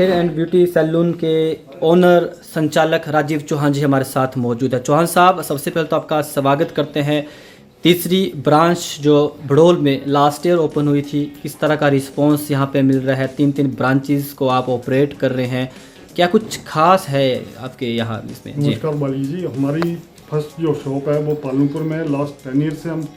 Hair and beauty salon के owner संचालक राजीव चौहान जी हमारे साथ मौजूद है। चौहान साहब, सबसे पहले तो आपका स्वागत करते हैं। तीसरी ब्रांच जो भड़ोल में लास्ट ईयर ओपन हुई थी, किस तरह का रिस्पांस यहाँ पे मिल रहा है? तीन ब्रांचेस को आप ऑपरेट कर रहे हैं, क्या कुछ खास है आपके यहाँ इसमें? नमस्कार बाली जी, हमारी फर्स्ट जो शॉप है वो पालमपुर में है। लास्ट 10 ईयर से हम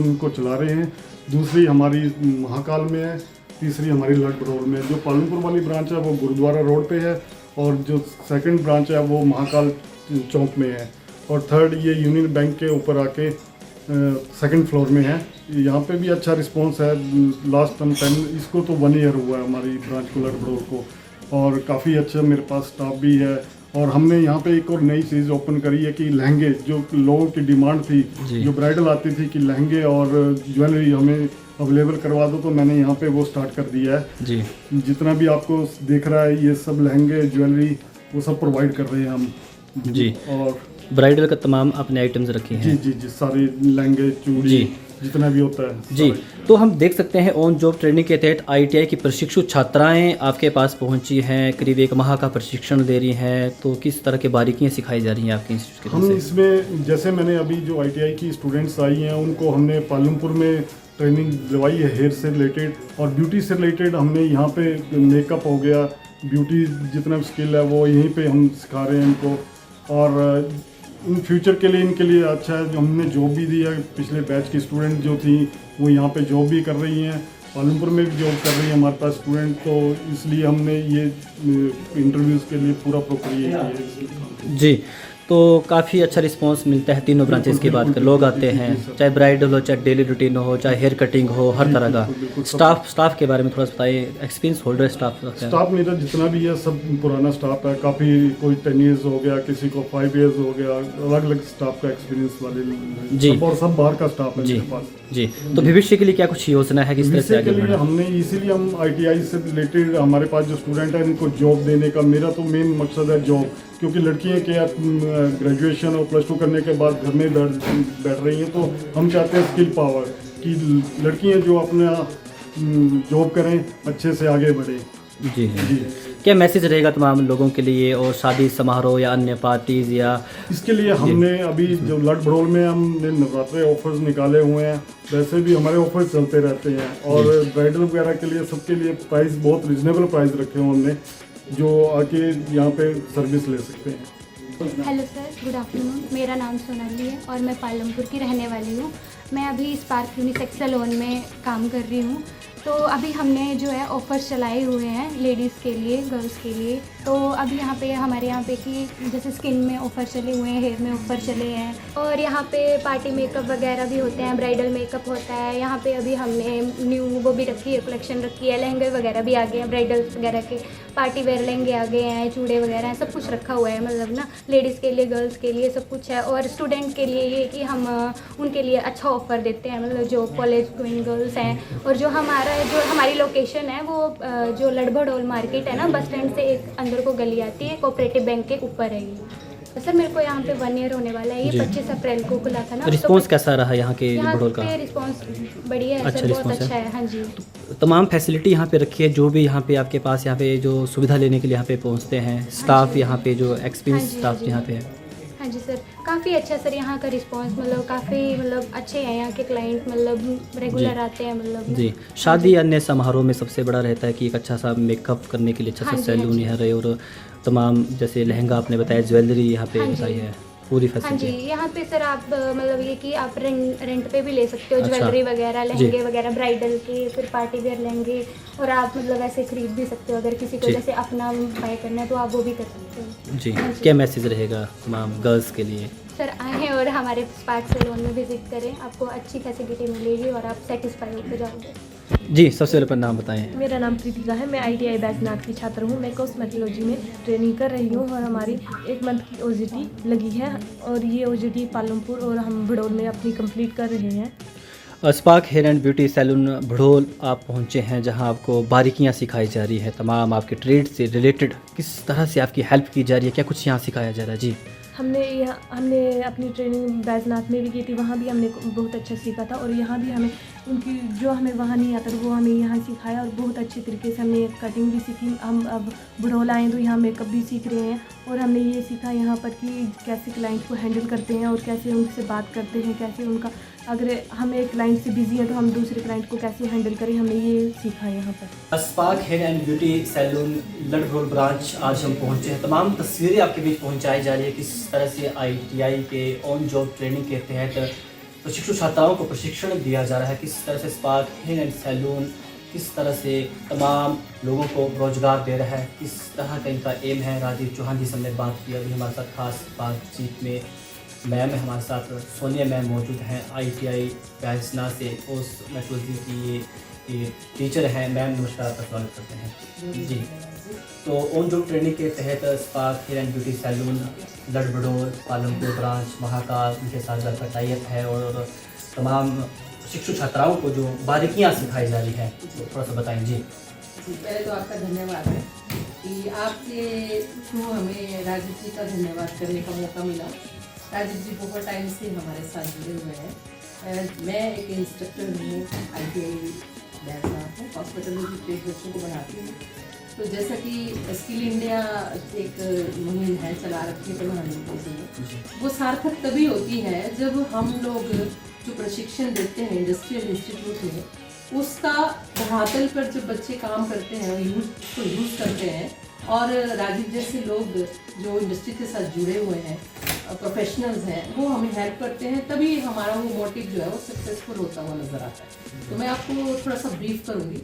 इनको चला रहे हैं। दूसरी हमारी महाकाल में है, तीसरी हमारी लट भड़ोल में। जो पालमपुर वाली ब्रांच है वो गुरुद्वारा रोड पे है, और जो सेकंड ब्रांच है वो महाकाल चौक में है, और थर्ड ये यूनियन बैंक के ऊपर आके सेकंड फ्लोर में है। यहाँ पे भी अच्छा रिस्पांस है। लास्ट हम 10 इसको तो 1 ईयर हुआ है हमारी ब्रांच को, लट भड़ोल को, और काफ़ी अच्छा मेरे पास स्टाफ भी है। और हमने यहाँ पे एक और नई चीज़ ओपन करी है कि लहंगे, जो लोगों की डिमांड थी, जो ब्राइडल आती थी कि लहंगे और ज्वेलरी हमें अवेलेबल करवा दो, तो मैंने यहाँ पे वो स्टार्ट कर दिया है जी। जितना भी आपको दिख रहा है ये सब लहंगे ज्वेलरी वो सब प्रोवाइड कर रहे हैं हम जी। और ब्राइडल का तमाम अपने आइटम्स रखे हैं जी, सारे लहंगे चूड़ी जितना भी होता है जी। तो हम देख सकते हैं ऑन जॉब ट्रेनिंग के तहत ITI की प्रशिक्षु छात्राएं आपके पास पहुंची हैं, करीब 1 माह का प्रशिक्षण दे रही हैं। तो किस तरह की बारीकियां सिखाई जा रही हैं आपके इंस्टीट्यूट हम इसमें? जैसे मैंने अभी जो ITI की स्टूडेंट्स आई हैं उनको हमने पालमपुर में ट्रेनिंग दिलवाई है हेयर से रिलेटेड और ब्यूटी से रिलेटेड। हमने यहाँ पे मेकअप हो गया, ब्यूटी जितना भी स्किल है वो यहीं पे हम सिखा रहे हैं इनको। और इन फ्यूचर के लिए इनके लिए अच्छा है। जो हमने जॉब भी दी है, पिछले बैच की स्टूडेंट जो थी वो यहाँ पे जॉब भी कर रही हैं, पालमपुर में भी जॉब कर रही है हमारे पास स्टूडेंट। तो इसलिए हमने ये इंटरव्यूज़ के लिए पूरा प्रॉपर ये किया है जी। तो काफ़ी अच्छा रिस्पांस मिलता है तीनों ब्रांचेस की बात कर। लोग आते हैं, चाहे ब्राइडल हो, चाहे डेली रूटीन हो, चाहे हेयर कटिंग हो, हर तरह का। स्टाफ के बारे में थोड़ा सा बताइए, एक्सपीरियंस होल्डर स्टाफ मेरा जितना भी है सब पुराना स्टाफ है। काफ़ी कोई 10 ईयर्स हो गया, किसी को 5 ईयर्स हो गया, अलग अलग स्टाफ का एक्सपीरियंस वाले जी। और सब बाहर का स्टाफ है मेरे पास जी। तो भविष्य के लिए क्या कुछ योजना है, किस तरह से आगे बढ़ना? हमने इसीलिए हम ITI से रिलेटेड हमारे पास जो स्टूडेंट है इनको जॉब देने का मेरा तो मेन मकसद है जॉब। क्योंकि लड़कियां क्या ग्रेजुएशन और +2 करने के बाद घर में बैठ रही हैं, तो हम चाहते हैं स्किल पावर कि लड़कियां जो अपना जॉब करें, अच्छे से आगे बढ़े जी। क्या मैसेज रहेगा तमाम लोगों के लिए, और शादी समारोह या अन्य पार्टीज या इसके लिए? हमने अभी जो लट भड़ोल में हमने नवरात्रि ऑफर्स निकाले हुए हैं, वैसे भी हमारे ऑफर्स चलते रहते हैं। और ब्राइडल वगैरह के लिए सबके लिए प्राइस बहुत रिजनेबल प्राइस रखे हुए हमने, जो आके यहाँ पे सर्विस ले सकते हैं। Hello sir, good afternoon. मेरा नाम सोनाली है और मैं पालमपुर की रहने वाली हूँ। मैं अभी स्पार्क यूनिसेक्स सैलून में काम कर रही हूँ। तो अभी हमने जो है ऑफर्स चलाए हुए हैं लेडीज़ के लिए, गर्ल्स के लिए। तो अभी यहाँ पे हमारे यहाँ पे कि जैसे स्किन में ऑफ़र चले हुए हैं, हेयर में ऑफ़र चले हैं, और यहाँ पे पार्टी मेकअप वगैरह भी होते हैं, ब्राइडल मेकअप होता है। यहाँ पे अभी हमने न्यू वो भी रखी है, कलेक्शन रखी है, लहंगे वगैरह भी आ गए हैं, ब्राइडल्स वगैरह के पार्टी वेयर लहंगे आ गए हैं, चूड़े वगैरह हैं, सब कुछ रखा हुआ है। मतलब ना लेडीज़ के लिए, गर्ल्स के लिए सब कुछ है। और स्टूडेंट के लिए ये कि हम उनके लिए अच्छा ऑफ़र देते हैं, मतलब जो कॉलेज गोइंग गर्ल्स हैं। और जो हमारी लोकेशन है वो जो लट भड़ोल मार्केट है ना, बस स्टैंड से एक अंदर को गली आती है, कोऑपरेटिव बैंक के ऊपर है ये। सर मेरे को यहाँ पे 1 ईयर होने वाला है, ये 25 अप्रैल को खुला था ना। रिस्पांस कैसा रहा यहाँ के भड़ोल का? रिस्पांस बढ़िया है सर, बहुत अच्छा है। हाँ जी। तमाम फैसिलिटी यहाँ पे रखी है, जो भी यहाँ पे आपके पास यहाँ पे जो सुविधा लेने के लिए यहाँ पे पहुँचते हैं, स्टाफ यहाँ पे जो एक्सपीरियंस स्टाफ यहाँ पे है। हाँ जी सर, काफ़ी अच्छा सर यहाँ का रिस्पांस, मतलब काफ़ी मतलब अच्छे हैं यहाँ के क्लाइंट, मतलब रेगुलर आते हैं मतलब जी। शादी अन्य समारोह में सबसे बड़ा रहता है कि एक अच्छा सा मेकअप करने के लिए अच्छा सा सैलून यहाँ रहे, और तमाम जैसे लहंगा आपने बताया, ज्वेलरी यहाँ पे हाँ जी। बताई है, पूरी हाँ जी, फैसिलिटी। यहाँ पे सर आप मतलब ये कि आप रेंट पे भी ले सकते हो, अच्छा। ज्वेलरी वगैरह, जी। लहंगे वगैरह, ब्राइडल के, फिर पार्टी वेयर लहंगे, और आप मतलब ऐसे खरीद भी सकते हो। अगर किसी को जी। जैसे अपना बाय करना है तो आप वो भी कर सकते हो। जी, हाँ जी। क्या मैसेज रहेगा तमाम गर्ल्स के लिए? सर आएँ और हमारे स्पार्क सैलून में विजिट करें, आपको अच्छी फैसिलिटी मिलेगी और आप सेटिस्फाई होकर जाओगे। जी, सबसे पहले अपना नाम बताएं। मेरा नाम प्रीतिका है। मैं ITI बैजनाथ की छात्र हूँ। मैं कॉस्मेटोलॉजी में ट्रेनिंग कर रही हूँ और हमारी 1 मंथ की OJT लगी है और ये OJT पालमपुर और हम भड़ोल में अपनी कंप्लीट कर रहे हैं। Spark hair and beauty salon Bharol आप पहुंचे हैं, जहां आपको बारीकियां सिखाई जा रही है, तमाम आपके ट्रेड से रिलेटेड किस तरह से आपकी हेल्प की जा रही है, क्या कुछ यहाँ सिखाया जा रहा है? जी। हमने अपनी ट्रेनिंग बैजनाथ में भी की थी, वहाँ भी हमने बहुत अच्छा सीखा था और यहाँ भी हमें उनकी जो हमें वहाँ नहीं आता था वो हमें यहाँ सिखाया और बहुत अच्छे तरीके से हमने कटिंग भी सीखी। हम अब भड़ोल आए तो यहाँ मेकअप भी सीख रहे हैं और हमने ये सीखा यहाँ पर कि कैसे क्लाइंट को हैंडल करते हैं और कैसे उनसे बात करते हैं, कैसे उनका अगर हम एक क्लाइंट से बिजी हैं तो हम दूसरे क्लाइंट को कैसे हैंडल करें, हमने ये सीखा है यहाँ पर। Spark hair and beauty salon Ladbharol branch आज हम पहुंचे हैं। तमाम तस्वीरें आपके बीच पहुंचाई जा रही है किस तरह से ITI के ऑन जॉब ट्रेनिंग के तहत प्रशिक्षु छात्राओं को प्रशिक्षण दिया जा रहा है, किस तरह से स्पार्क हेयर एंड सैलून किस तरह से तमाम लोगों को रोजगार दे रहा है, किस तरह का इनका एम है। राजीव चौहान जी से हमने बात की, अभी हमारे साथ खास बातचीत में मैम हमारे साथ सोनिया मैम मौजूद हैं, ITI बैजनाथ से कॉस्मेटोलॉजी की ये टीचर हैं। मैम नमस्कार, आपका स्वागत करते हैं। जी, तो ऑन जॉब ट्रेनिंग के तहत Spark hair and beauty salon Ladbharol Palampur branch Mahakal इनके साथ आपका टाइप है और तमाम शिक्षु छात्राओं को जो बारीकियाँ सिखाई जा रही हैं, तो थोड़ा सा बताएं। जी पहले तो आपका धन्यवाद है कि आपके थ्रू हमें राजीव जी का धन्यवाद करने का मौका मिला। राजीव जी बहुत टाइम से हमारे साथ जुड़े हुए हैं। मैं एक इंस्ट्रक्टर हूँ, ITI बैजनाथ में कॉस्मेटोलॉजी ट्रेड बच्चों को बढ़ाती हूँ। तो जैसा कि स्किल इंडिया एक मुहिम है चला रखी है प्रधानमंत्री जी ने, वो सार्थक तभी होती है जब हम लोग जो प्रशिक्षण देते हैं इंडस्ट्रियल इंस्टीट्यूट में, उसका धरातल पर जब बच्चे काम करते हैं उसको यूज़ करते हैं और राजीव जैसे लोग जो इंडस्ट्री के साथ जुड़े हुए हैं, प्रोफेशनल्स हैं, वो हमें हेल्प करते हैं, तभी हमारा वो मोटिव जो है वो सक्सेसफुल होता हुआ नज़र आता है। तो मैं आपको थोड़ा सा ब्रीफ करूँगी।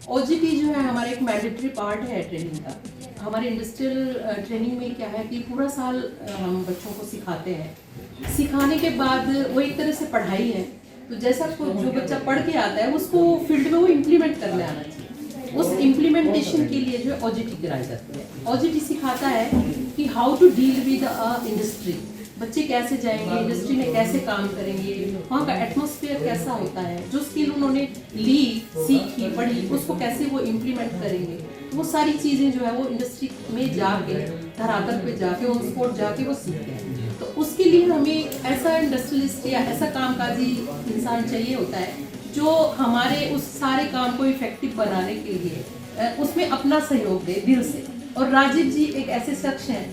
OJT जो है हमारा एक मैंडेटरी पार्ट है ट्रेनिंग का। हमारे इंडस्ट्रियल ट्रेनिंग में क्या है कि पूरा साल हम बच्चों को सिखाते हैं। सिखाने के बाद वो एक तरह से पढ़ाई है, तो जैसा जो बच्चा पढ़ के आता है उसको फील्ड में वो इम्प्लीमेंट करने आना चाहिए। उस इम्प्लीमेंटेशन के लिए जो है OJT कराई जाती है। OJT सिखाता है कि how to deal with industry, बच्चे कैसे जाएंगे इंडस्ट्री में, कैसे काम करेंगे, वहाँ का एटमॉस्फेयर कैसा होता है, जो स्किल उन्होंने ली, सीखी, पढ़ी, उसको कैसे वो इम्प्लीमेंट करेंगे। वो सारी चीज़ें जो है वो इंडस्ट्री में जाके, धरातल पे जाके, ऑन स्पॉट जाके वो सीखते हैं। तो उसके लिए हमें ऐसा इंडस्ट्रियलिस्ट या ऐसा कामकाजी इंसान चाहिए होता है जो हमारे उस सारे काम को इफेक्टिव बनाने के लिए उसमें अपना सहयोग दे दिल से। और राजीव जी एक ऐसे शख्स हैं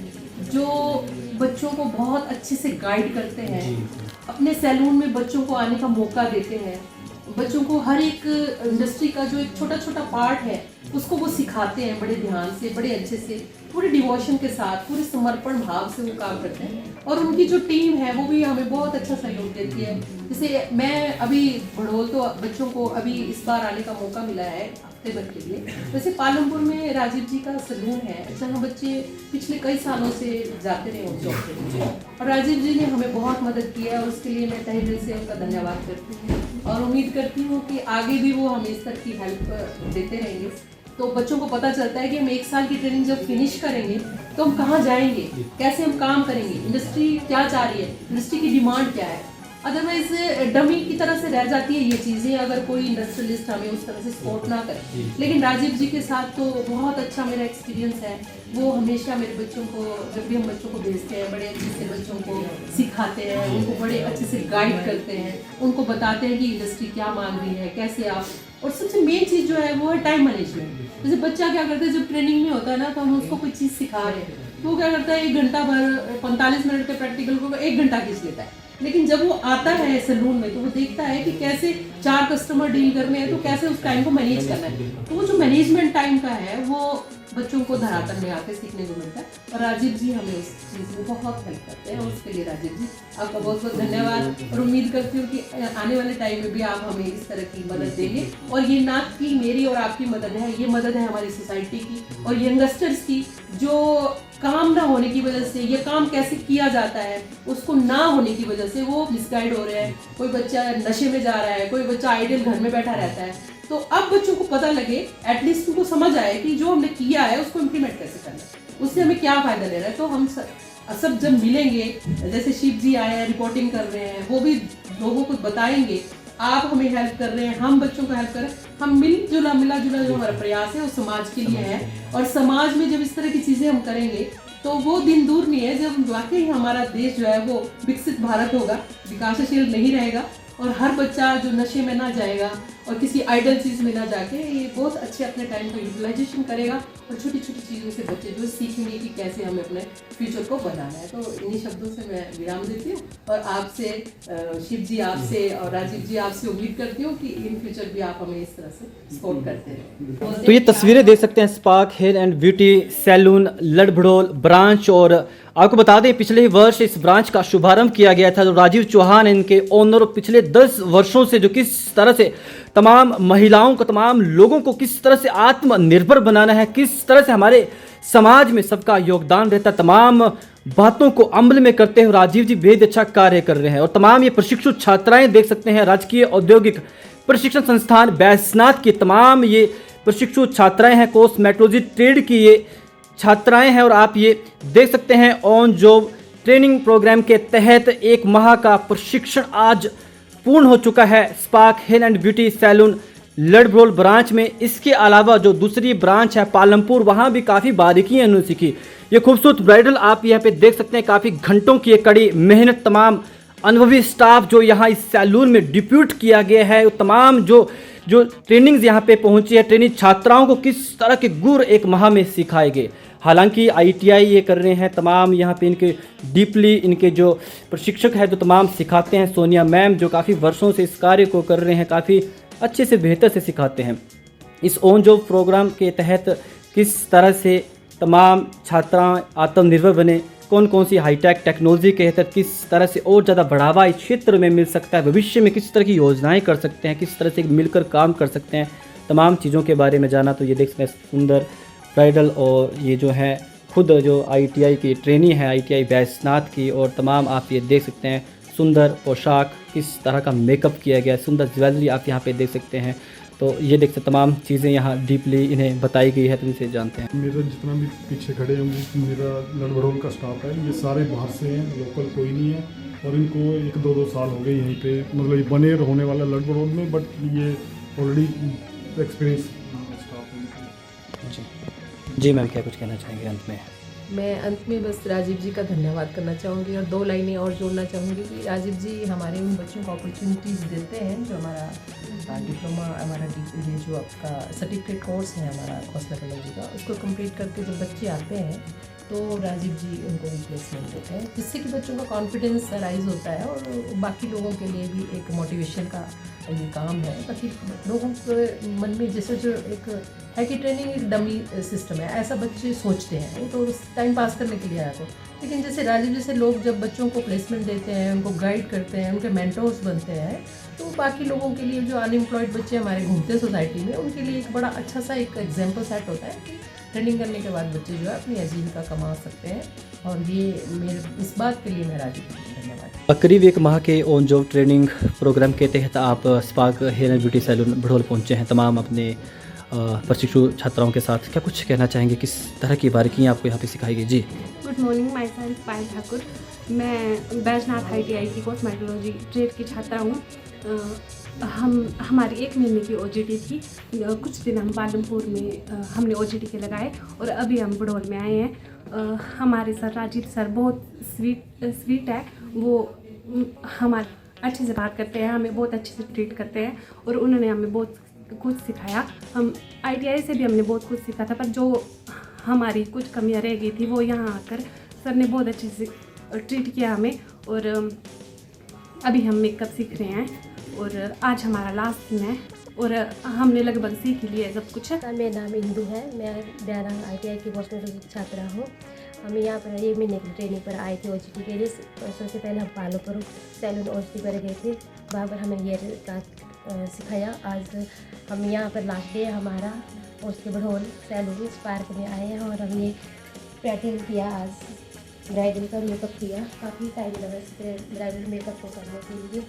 जो बच्चों को बहुत अच्छे से गाइड करते हैं, अपने सैलून में बच्चों को आने का मौका देते हैं, बच्चों को हर एक इंडस्ट्री का जो एक छोटा छोटा पार्ट है उसको वो सिखाते हैं बड़े ध्यान से, बड़े अच्छे से, पूरे डिवोशन के साथ, पूरे समर्पण भाव से वो काम करते हैं। और उनकी जो टीम है वो भी हमें बहुत अच्छा सहयोग देती है। जैसे मैं अभी भड़ोल तो बच्चों को अभी इस बार आने का मौका मिला है हफ्ते भर के लिए। वैसे पालमपुर में राजीव जी का सैलून है जहाँ बच्चे पिछले कई सालों से जाते रहे उन जॉब के लिए, और राजीव जी ने हमें बहुत मदद की है और उसके लिए मैं तहे दिल से उनका धन्यवाद करती हूँ और उम्मीद करती हूँ कि आगे भी वो हमें इस तरह की हेल्प देते रहेंगे। तो बच्चों को पता चलता है कि हम 1 साल की ट्रेनिंग जब फिनिश करेंगे तो हम कहाँ जाएंगे, कैसे हम काम करेंगे, इंडस्ट्री क्या चाह रही है, इंडस्ट्री की डिमांड क्या है। अदरवाइज डमी की तरह से रह जाती है ये चीज़ें अगर कोई इंडस्ट्रियलिस्ट हमें उस तरह से सपोर्ट ना करे। लेकिन राजीव जी के साथ तो बहुत अच्छा मेरा एक्सपीरियंस है। वो हमेशा मेरे बच्चों को, जब भी हम बच्चों को भेजते हैं, बड़े अच्छे से बच्चों को सिखाते हैं, उनको बड़े अच्छे से गाइड करते हैं, उनको बताते हैं कि इंडस्ट्री क्या मांग रही है, कैसे आप। और सबसे मेन चीज़ जो है वो है टाइम मैनेजमेंट। जैसे बच्चा क्या करता है जब ट्रेनिंग में होता है ना, तो हम उसको कोई चीज़ सिखा रहे हैं तो वो क्या करता है 1 घंटा भर 45 मिनट के प्रैक्टिकल को 1 घंटा खींच लेता है। लेकिन जब वो आता है सैलून में तो वो देखता है कि कैसे 4 कस्टमर डील करने हैं, तो कैसे उस टाइम को मैनेज करना है। तो वो जो मैनेजमेंट टाइम का है वो बच्चों को धरातल में आके सीखने को मिलता है, और राजीव जी हमें उस चीज़ में बहुत हेल्प करते हैं, और उसके लिए राजीव जी आपका बहुत बहुत धन्यवाद। और उम्मीद करती हूँ कि आने वाले टाइम में भी आप हमें इस तरह की मदद देंगे। और ये ना कि मेरी और आपकी मदद है, ये मदद है हमारी सोसाइटी की और यंगस्टर्स की, जो काम ना होने की वजह से, ये काम कैसे किया जाता है उसको ना होने की वजह से वो मिसगाइड हो रहे हैं। कोई बच्चा नशे में जा रहा है, कोई बच्चा आइडियल घर में बैठा रहता है। तो अब बच्चों को पता लगे, एटलीस्ट उनको समझ आए कि जो हमने किया है उसको इम्प्लीमेंट कैसे करना है, उससे हमें क्या फायदा ले रहा है। तो हम सब जब मिलेंगे, जैसे शिव जी आए हैं, रिपोर्टिंग कर रहे हैं, वो भी लोगों को बताएंगे आप हमें हेल्प कर रहे हैं, हम बच्चों को हेल्प कर रहे हैं, हम मिला जुला जो हमारा प्रयास है वो समाज के लिए है। और समाज में जब इस तरह की चीज़ें हम करेंगे तो वो दिन दूर नहीं है जब वाकई हमारा देश जो है वो विकसित भारत होगा, विकासशील नहीं रहेगा, और हर बच्चा जो नशे में ना जाएगा और किसी आइडल चीज़ में ना जाके ये बहुत अच्छे अपने टाइम का यूटिलाइजेशन करेगा, और छोटी छोटी चीज़ों से बच्चे जो सीखेंगे कि कैसे हमें अपने फ्यूचर को बनाना है। तो इन्हीं शब्दों से मैं विराम देती हूँ, और आपसे शिव जी आपसे और राजीव जी आपसे उम्मीद करती हूँ कि इन फ्यूचर भी आप हमें इस तरह से सपोर्ट करते रहें। तो ये तस्वीरें देख सकते हैं Spark hair and beauty salon Ladbharol branch. और आपको बता दें पिछले ही वर्ष इस ब्रांच का शुभारंभ किया गया था। जो राजीव चौहान इनके ओनर पिछले 10 वर्षों से जो किस तरह से तमाम महिलाओं को, तमाम लोगों को किस तरह से आत्मनिर्भर बनाना है, किस तरह से हमारे समाज में सबका योगदान रहता है, तमाम बातों को अमल में करते हुए राजीव जी बेहद अच्छा कार्य कर रहे हैं। और तमाम ये प्रशिक्षु छात्राएं देख सकते हैं राजकीय औद्योगिक प्रशिक्षण संस्थान बैजनाथ की तमाम ये प्रशिक्षु छात्राएं हैं, कॉस्मेटोलॉजी ट्रेड की ये छात्राएं हैं। और आप ये देख सकते हैं ऑन जॉब ट्रेनिंग प्रोग्राम के तहत 1 माह का प्रशिक्षण आज पूर्ण हो चुका है Spark hair and beauty salon Ladbharol branch में। इसके अलावा जो दूसरी ब्रांच है पालमपुर, वहाँ भी काफ़ी बारीकियाँ इन्होंने सीखी। ये खूबसूरत ब्राइडल आप यहाँ पे देख सकते हैं, काफ़ी घंटों की एक कड़ी मेहनत, तमाम अनुभवी स्टाफ जो यहाँ इस सैलून में डिप्यूट किया गया है, तमाम जो ट्रेनिंग्स यहाँ पे पहुँची है, ट्रेनिंग छात्राओं को किस तरह के गुर 1 माह में सिखाए गए। हालांकि ITI ये कर रहे हैं, तमाम यहाँ पे इनके डीपली इनके जो प्रशिक्षक है जो तमाम सिखाते हैं, सोनिया मैम जो काफ़ी वर्षों से इस कार्य को कर रहे हैं, काफ़ी अच्छे से बेहतर से सिखाते हैं। इस ऑन जॉब प्रोग्राम के तहत किस तरह से तमाम छात्रा आत्मनिर्भर बने, कौन कौन सी हाईटेक टेक्नोलॉजी के तहत किस तरह से और ज़्यादा बढ़ावा इस क्षेत्र में मिल सकता है, भविष्य में किस तरह की योजनाएं कर सकते हैं, किस तरह से मिलकर काम कर सकते हैं, तमाम चीज़ों के बारे में जाना। तो ये देख सकते हैं सुंदर ब्राइडल, और ये जो है खुद जो ITI की ट्रेनी है ITI बैजनाथ की, और तमाम आप ये देख सकते हैं सुंदर पोशाक, किस तरह का मेकअप किया गया है, सुंदर ज्वेलरी आप यहाँ पे देख सकते हैं। तो ये देख सकते तमाम चीज़ें यहाँ डीपली इन्हें बताई गई है, तो इनसे जानते हैं। मेरा जितना भी पीछे खड़े हैं मेरा लड़भड़ोल का स्टाफ है, ये सारे बाहर से हैं, लोकल कोई नहीं है। और इनको 1-2 साल हो गए यहीं पे, मतलब ये बने होने वाला लड़भड़ोल में, बट ये ऑलरेडी एक्सपीरियंस स्टाफ है। जी मैम, क्या कुछ कहना चाहेंगे अंत में? मैं अंत में बस राजीव जी का धन्यवाद करना चाहूँगी, और 2 लाइनें और जोड़ना चाहूँगी कि राजीव जी हमारे उन बच्चों को अपॉर्चुनिटीज़ देते हैं जो हमारा डिप्लोमा, हमारा ये जो आपका सर्टिफिकेट कोर्स है हमारा कॉस्मेटोलॉजी का, उसको कंप्लीट करके जब बच्चे आते हैं तो राजीव जी उनको प्लेसमेंट देते हैं, जिससे कि बच्चों का कॉन्फिडेंस राइज होता है, और बाकी लोगों के लिए भी एक मोटिवेशन का ये काम है, ताकि लोगों के मन में जैसे जो एक है कि ट्रेनिंग एक डमी सिस्टम है, ऐसा बच्चे सोचते हैं, वो तो टाइम पास करने के लिए आया तो। लेकिन जैसे राजीव जैसे लोग जब बच्चों को प्लेसमेंट देते हैं, उनको गाइड करते हैं, उनके मेंटोर्स बनते हैं, तो बाकी लोगों के लिए जो अनएम्प्लॉयड बच्चे हमारे घूमते हैं सोसाइटी में, उनके लिए एक बड़ा अच्छा सा एक एग्जाम्पल सेट होता है कि ट्रेनिंग करने के बाद बच्चे जो है अपनी आजीविका कमा सकते हैं। और ये मेरे इस बात के लिए मैं राजीव जी को धन्यवाद। करीब 1 माह के ऑन जॉब ट्रेनिंग प्रोग्राम के तहत आप Spark hair and beauty salon Bharol पहुंचे हैं तमाम अपने प्रशिक्षु छात्राओं के साथ। क्या कुछ कहना चाहेंगे, किस तरह की बारीकियाँ आपको यहाँ पे सिखाई गई? जी गुड मॉर्निंग, माई सेल्फ पायल ठाकुर। मैं बैजनाथ ITI की कॉस्मेटोलॉजी ट्रेड की छात्रा हूँ। हमारी 1 महीने की OJT थी। कुछ दिन हम पालमपुर में हमने OJT के लगाए, और अभी हम भड़ोल में आए हैं। हमारे सर राजीव सर बहुत स्वीट है, वो हमारे अच्छे से बात करते हैं, हमें बहुत अच्छे से ट्रीट करते हैं, और उन्होंने हमें बहुत कुछ सिखाया। हम ITI से भी हमने बहुत कुछ सीखा था, पर जो हमारी कुछ कमियां रह गई थी वो यहाँ आकर सर ने बहुत अच्छे से ट्रीट किया हमें। और अभी हम मेकअप सीख रहे हैं और आज हमारा लास्ट दिन है और हमने लगभग सीख ही लिया है सब कुछ। मेरा नाम इंदु है, मैं दयानंद ITI की हॉस्पिटल की छात्रा हूँ। हम यहाँ पर 1 महीने की ट्रेनिंग पर आए थे OJT के लिए। सबसे पहले हम पालमपुर सैलून OJT पर गए थे, वहाँ पर हमें हेयर का सिखाया। आज हम यहाँ पर लास्ट डे हमारा उसके बढ़ोल सैलून पार्क में आए हैं और हमने पैटर्न किया। आज ब्राइडल का मेकअप किया, काफ़ी टाइम लगा इस ब्राइडल मेकअप को करने के लिए।